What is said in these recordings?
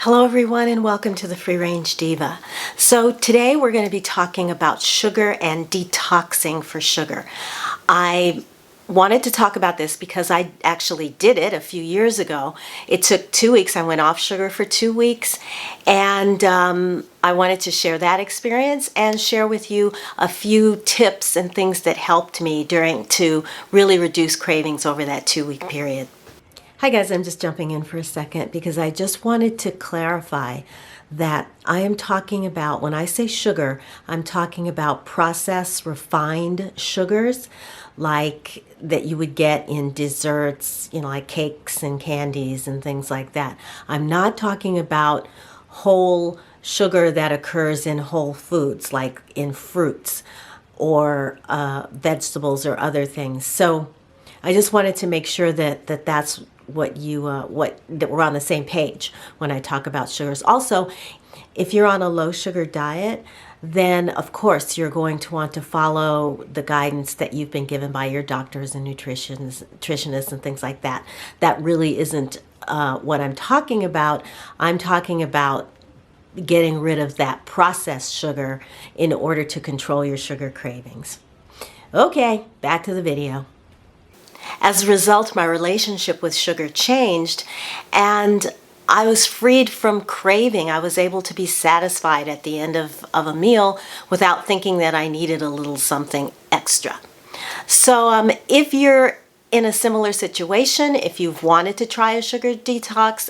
Hello everyone and welcome to the Free Range Diva. So today we're going to be talking about sugar and detoxing for sugar. I wanted to talk about this because I actually did it a few years ago. It took 2 weeks. I went off sugar for 2 weeks, and I wanted to share that experience and share with you a few tips and things that helped me to really reduce cravings over that 2-week period. Hi guys, I'm just jumping in for a second because I just wanted to clarify that I am talking about, when I say sugar, I'm talking about processed, refined sugars like that you would get in desserts, like cakes and candies and things like that. I'm not talking about whole sugar that occurs in whole foods, like in fruits or vegetables or other things. So I just wanted to make sure that that's that we're on the same page when I talk about sugars. Also, if you're on a low sugar diet, then of course you're going to want to follow the guidance that you've been given by your doctors and nutritionists and things like that. That really isn't what I'm talking about. I'm talking about getting rid of that processed sugar in order to control your sugar cravings. Okay, back to the video. As a result, my relationship with sugar changed, and I was freed from craving. I was able to be satisfied at the end of a meal without thinking that I needed a little something extra. So if you're in a similar situation, if you've wanted to try a sugar detox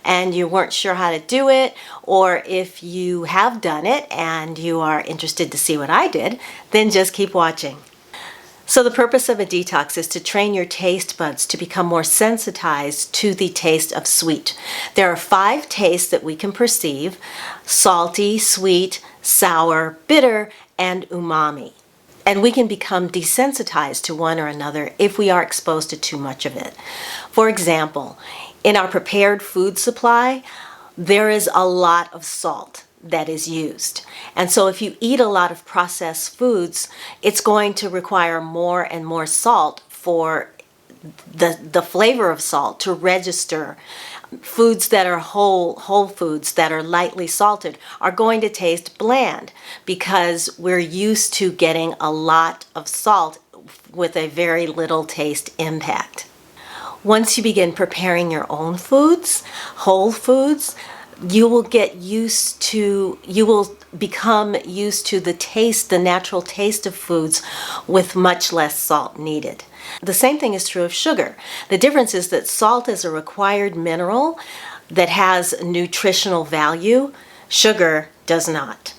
and you weren't sure how to do it, or if you have done it and you are interested to see what I did, then just keep watching. So the purpose of a detox is to train your taste buds to become more sensitized to the taste of sweet. There are 5 tastes that we can perceive: salty, sweet, sour, bitter, and umami. And we can become desensitized to one or another if we are exposed to too much of it. For example, in our prepared food supply, there is a lot of salt that is used. And so if you eat a lot of processed foods, it's going to require more and more salt for the flavor of salt to register. Foods that are whole foods that are lightly salted are going to taste bland because we're used to getting a lot of salt with a very little taste impact. Once you begin preparing your own foods, whole foods, you will become used to the natural taste of foods with much less salt needed. The same thing is true of sugar. The difference is that salt is a required mineral that has nutritional value. Sugar does not.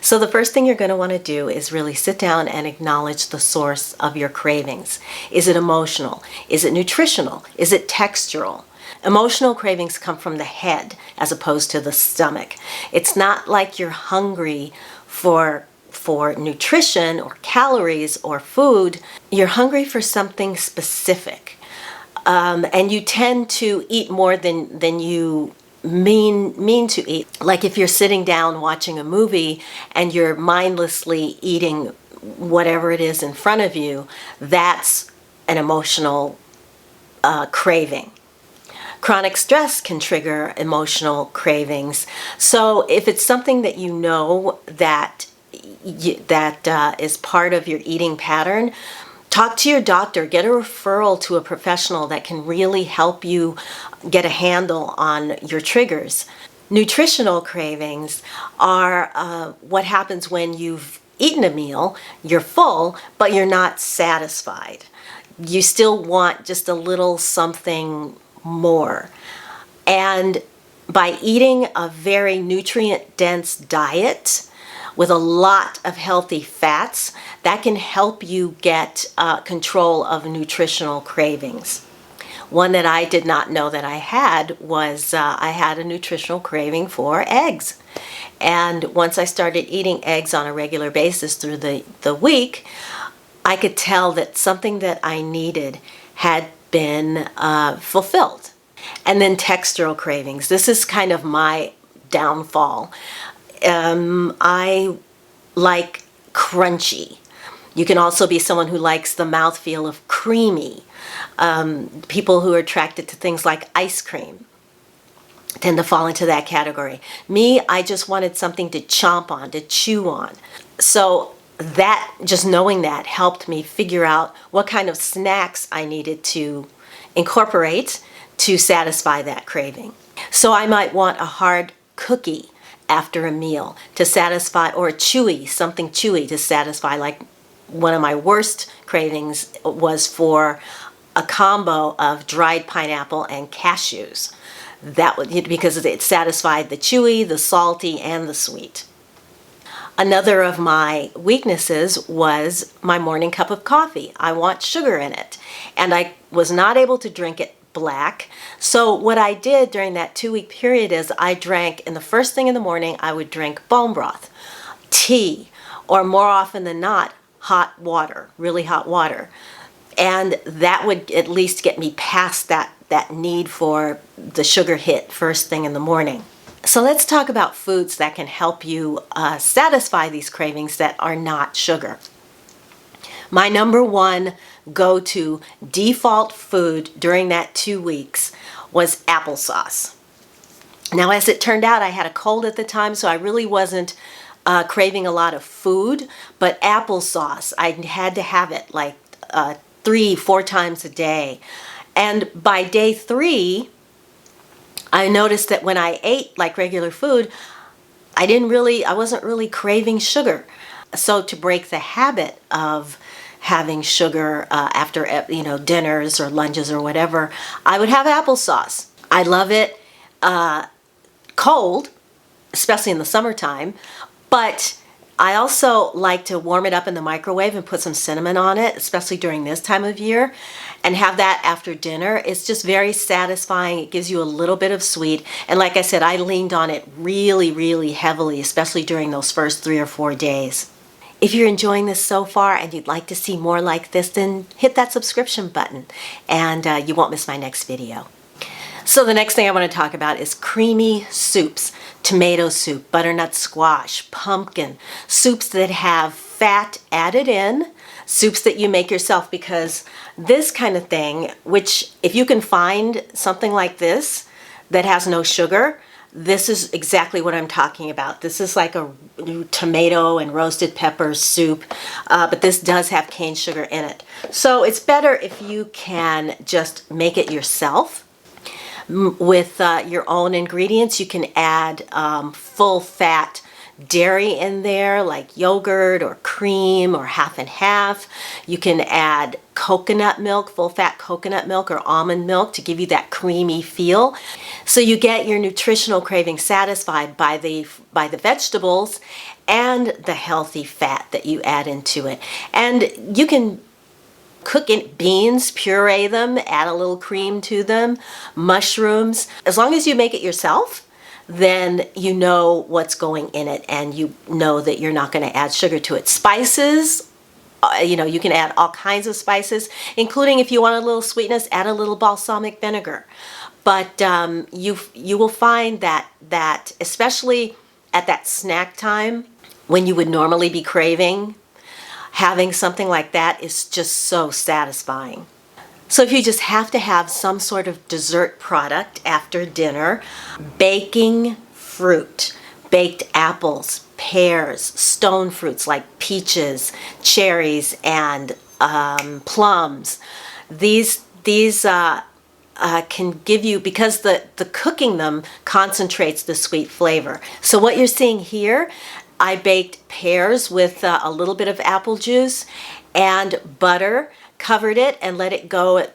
So the first thing you're going to want to do is really sit down and acknowledge the source of your cravings. Is it emotional? Is it nutritional? Is it textural? Emotional cravings come from the head as opposed to the stomach. It's not like you're hungry for nutrition or calories or food. You're hungry for something specific. And you tend to eat more than you mean to eat. Like if you're sitting down watching a movie and you're mindlessly eating whatever it is in front of you, that's an emotional craving. Chronic stress can trigger emotional cravings. So if it's something that you know that is part of your eating pattern, talk to your doctor, get a referral to a professional that can really help you get a handle on your triggers. Nutritional cravings are what happens when you've eaten a meal, you're full, but you're not satisfied. You still want just a little something more. And by eating a very nutrient-dense diet with a lot of healthy fats, that can help you get control of nutritional cravings. One that I did not know that I had was I had a nutritional craving for eggs. And once I started eating eggs on a regular basis through the week, I could tell that something that I needed had been fulfilled. And then textural cravings. This is kind of my downfall. I like crunchy. You can also be someone who likes the mouthfeel of creamy. People who are attracted to things like ice cream. tend to fall into that category. Me, I just wanted something to chomp on, to chew on. So that, just knowing that, helped me figure out what kind of snacks I needed to incorporate to satisfy that craving. So I might want a hard cookie after a meal to satisfy, or something chewy to satisfy. Like one of my worst cravings was for a combo of dried pineapple and cashews. That would, because it satisfied the chewy, the salty, and the sweet. Another of my weaknesses was my morning cup of coffee. I want sugar in it, and I was not able to drink it black. So what I did during that 2-week period is I drank, in the first thing in the morning, I would drink bone broth, tea, or more often than not, hot water, really hot water. And that would at least get me past that need for the sugar hit first thing in the morning. So let's talk about foods that can help you satisfy these cravings that are not sugar. My number one go-to default food during that 2 weeks was applesauce. Now, as it turned out, I had a cold at the time, so I really wasn't craving a lot of food, but applesauce, I had to have it like 3-4 times a day. And by day 3, I noticed that when I ate like regular food, I wasn't really craving sugar. So to break the habit of having sugar after dinners or lunches or whatever, I would have applesauce. I love it cold, especially in the summertime, but I also like to warm it up in the microwave and put some cinnamon on it, especially during this time of year, and have that after dinner. It's just very satisfying. It gives you a little bit of sweet. And like I said, I leaned on it really, really heavily, especially during those first 3 or 4 days. If you're enjoying this so far and you'd like to see more like this, then hit that subscription button and you won't miss my next video. So the next thing I want to talk about is creamy soups. Tomato soup, butternut squash, pumpkin, soups that have fat added in, soups that you make yourself, because this kind of thing, which if you can find something like this that has no sugar, this is exactly what I'm talking about. This is like a tomato and roasted pepper soup, but this does have cane sugar in it. So it's better if you can just make it yourself. With your own ingredients. You can add full-fat dairy in there, like yogurt or cream or half and half. You can add coconut milk, full-fat coconut milk or almond milk to give you that creamy feel. So you get your nutritional craving satisfied by the vegetables and the healthy fat that you add into it. And you can cook in beans, puree them, add a little cream to them, mushrooms. As long as you make it yourself, then you know what's going in it and you know that you're not going to add sugar to it. Spices, you can add all kinds of spices, including, if you want a little sweetness, add a little balsamic vinegar. But you will find that especially at that snack time when you would normally be craving, having something like that is just so satisfying. So if you just have to have some sort of dessert product after dinner, baking fruit, baked apples, pears, stone fruits like peaches, cherries, and plums. These can give you, because the cooking them concentrates the sweet flavor. So what you're seeing here, I baked pears with a little bit of apple juice and butter, covered it and let it go at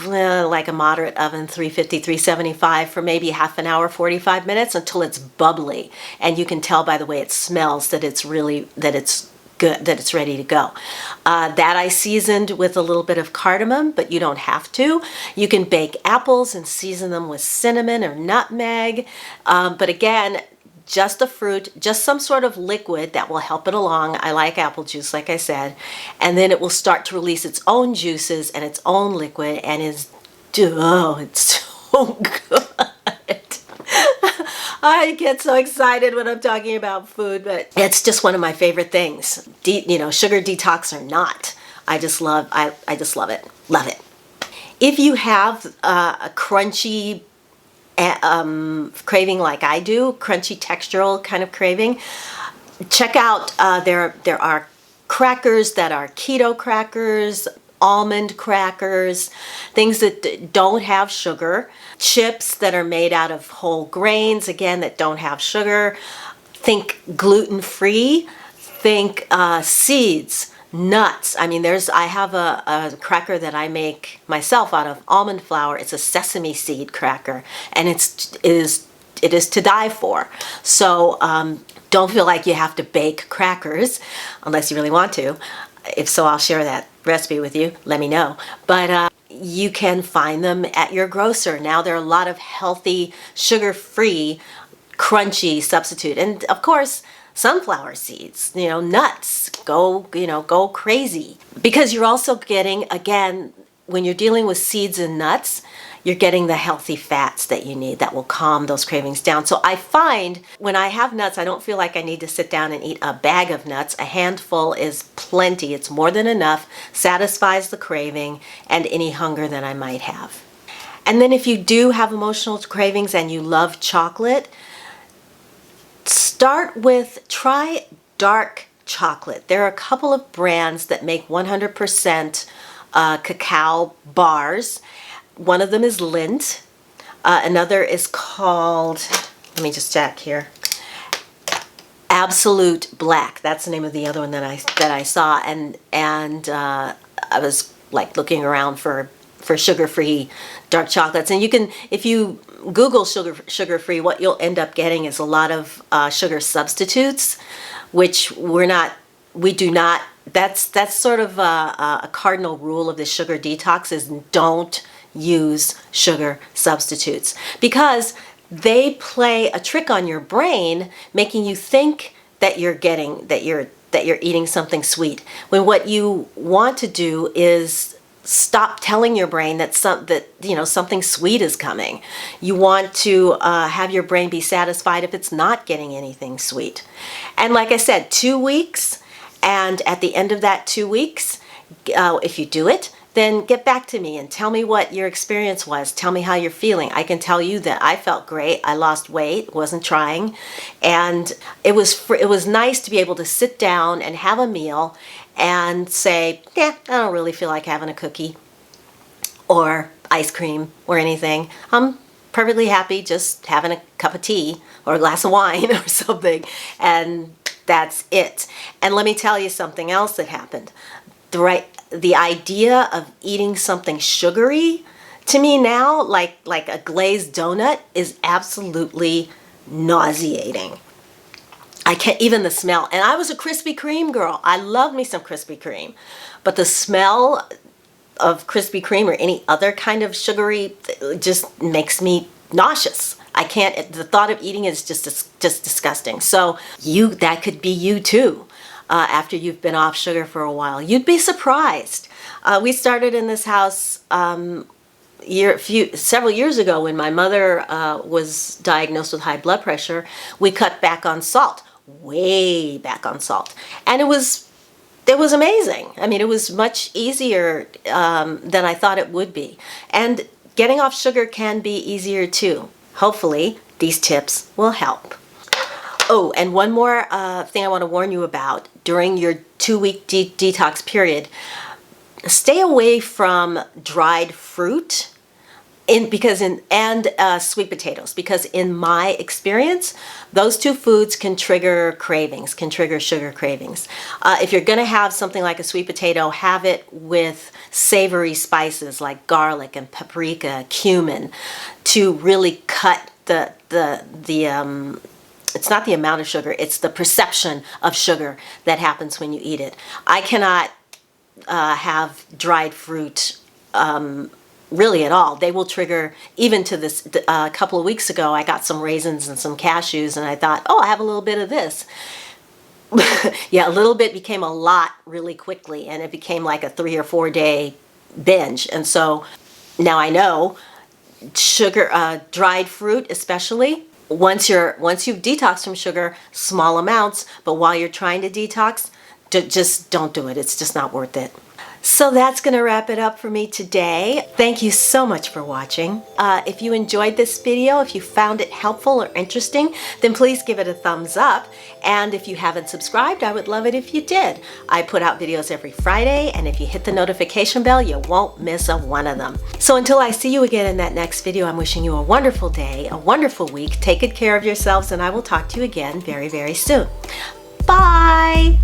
like a moderate oven, 350, 375 for maybe half an hour, 45 minutes until it's bubbly. And you can tell by the way it smells that it's good, that it's ready to go. That I seasoned with a little bit of cardamom, but you don't have to. You can bake apples and season them with cinnamon or nutmeg. But again, just the fruit, just some sort of liquid that will help it along. I like apple juice, like I said. And then it will start to release its own juices and its own liquid, and it's so good. I get so excited when I'm talking about food, but it's just one of my favorite things. Sugar detox or not, I just love it. Love it. If you have a crunchy craving like I do, crunchy textural kind of craving, check out, there are crackers that are keto crackers, almond crackers, things that don't have sugar, chips that are made out of whole grains, again, that don't have sugar. Think gluten-free, think seeds, nuts. I mean, I have a cracker that I make myself out of almond flour. It's a sesame seed cracker, and it is to die for. So don't feel like you have to bake crackers unless you really want to. If so, I'll share that recipe with you. Let me know. But you can find them at your grocer. Now there are a lot of healthy, sugar-free, crunchy substitute. And of course, sunflower seeds, nuts, go crazy. Because you're also getting, again, when you're dealing with seeds and nuts, you're getting the healthy fats that you need that will calm those cravings down. So I find when I have nuts, I don't feel like I need to sit down and eat a bag of nuts. A handful is plenty. It's more than enough, satisfies the craving and any hunger that I might have. And then if you do have emotional cravings and you love chocolate, try dark chocolate. There are a couple of brands that make 100% cacao bars. One of them is Lindt. Another is called, let me just check here, Absolute Black. That's the name of the other one that I saw, and I was like looking around for sugar-free dark chocolates. And you can, if you Google sugar-free, what you'll end up getting is a lot of sugar substitutes, which we do not. That's sort of a cardinal rule of the sugar detox is don't use sugar substitutes, because they play a trick on your brain, making you think that you're eating something sweet, when what you want to do is stop telling your brain that something sweet is coming. You want to have your brain be satisfied if it's not getting anything sweet. And like I said, 2 weeks, and at the end of that 2 weeks, if you do it, then get back to me and tell me what your experience was. Tell me how you're feeling. I can tell you that I felt great. I lost weight, wasn't trying, and it was nice to be able to sit down and have a meal and say, yeah, I don't really feel like having a cookie or ice cream or anything. I'm perfectly happy just having a cup of tea or a glass of wine or something, and that's it. And let me tell you something else that happened. The idea of eating something sugary, to me now, like a glazed donut, is absolutely nauseating. I can't, even the smell. And I was a Krispy Kreme girl. I love me some Krispy Kreme. But the smell of Krispy Kreme or any other kind of sugary just makes me nauseous. I can't, the thought of eating is just disgusting. So that could be you too. After you've been off sugar for a while. You'd be surprised. We started in this house several years ago when my mother was diagnosed with high blood pressure. We cut back on salt, way back on salt. And it was amazing. I mean, it was much easier than I thought it would be. And getting off sugar can be easier too. Hopefully, these tips will help. Oh, and one more thing I want to warn you about during your 2-week detox period. Stay away from dried fruit and sweet potatoes, because in my experience, those two foods can trigger cravings, can trigger sugar cravings. If you're going to have something like a sweet potato, have it with savory spices like garlic and paprika, cumin, to really cut it's not the amount of sugar, it's the perception of sugar that happens when you eat it. I cannot have dried fruit really at all. They will trigger, even to this, a couple of weeks ago, I got some raisins and some cashews, and I thought, oh, I have a little bit of this. Yeah, a little bit became a lot really quickly, and it became like a 3 or 4 day binge. And so now I know sugar, dried fruit especially, once you've detoxed from sugar, small amounts, but while you're trying to detox, just don't do it. It's just not worth it. So that's going to wrap it up for me today. Thank you so much for watching. If you enjoyed this video, if you found it helpful or interesting, then please give it a thumbs up. And if you haven't subscribed, I would love it if you did. I put out videos every Friday, and if you hit the notification bell, you won't miss a one of them. So until I see you again in that next video, I'm wishing you a wonderful day, a wonderful week. Take good care of yourselves, and I will talk to you again very, very soon. Bye!